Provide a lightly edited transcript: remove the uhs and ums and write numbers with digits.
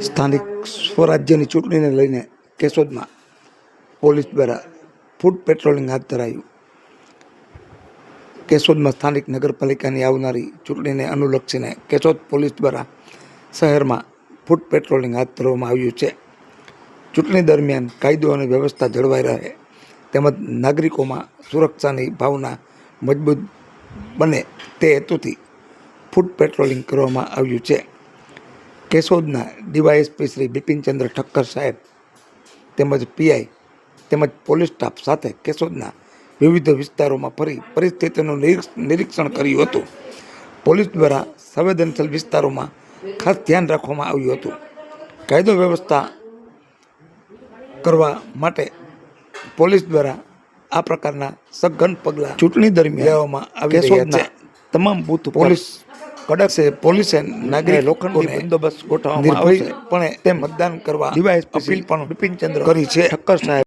સ્થાનિક સ્વરાજ્યની ચૂંટણીને લઈને કેશોદમાં પોલીસ દ્વારા ફૂડ પેટ્રોલિંગ હાથ ધરાયું. કેશોદમાં સ્થાનિક નગરપાલિકાની આવનારી ચૂંટણીને અનુલક્ષીને કેશોદ પોલીસ દ્વારા શહેરમાં ફૂડ પેટ્રોલિંગ હાથ ધરવામાં આવ્યું છે. ચૂંટણી દરમિયાન કાયદો અને વ્યવસ્થા જળવાઈ રહે તેમજ નાગરિકોમાં સુરક્ષાની ભાવના મજબૂત બને તે હેતુથી ફૂડ પેટ્રોલિંગ કરવામાં આવ્યું છે. કેશોદના ડીવાયએસપી શ્રી બિપિનચંદ્ર ઠક્કર સાહેબ તેમજ પીઆઈ તેમજ પોલીસ સ્ટાફ સાથે કેશોદના વિવિધ વિસ્તારોમાં ફરી પરિસ્થિતિનું નિરીક્ષણ કર્યું હતું. પોલીસ દ્વારા સંવેદનશીલ વિસ્તારોમાં ખાસ ધ્યાન રાખવામાં આવ્યું હતું. કાયદો વ્યવસ્થા કરવા માટે પોલીસ દ્વારા આ પ્રકારના સઘન પગલાં ચૂંટણી દરમિયાન લેવામાં આવી રહ્યા છે. તમામ બૂથ પોલીસ કડક છે. પોલીસે નાગરિક લોખંડી બંદોબસ્ત ગોઠવવામાં આવશે પણ તે મતદાન કરવા ડીવાયએસપી અપીલ પણ બિપિનચંદ્ર કરી છે. ઠક્કર સાહેબ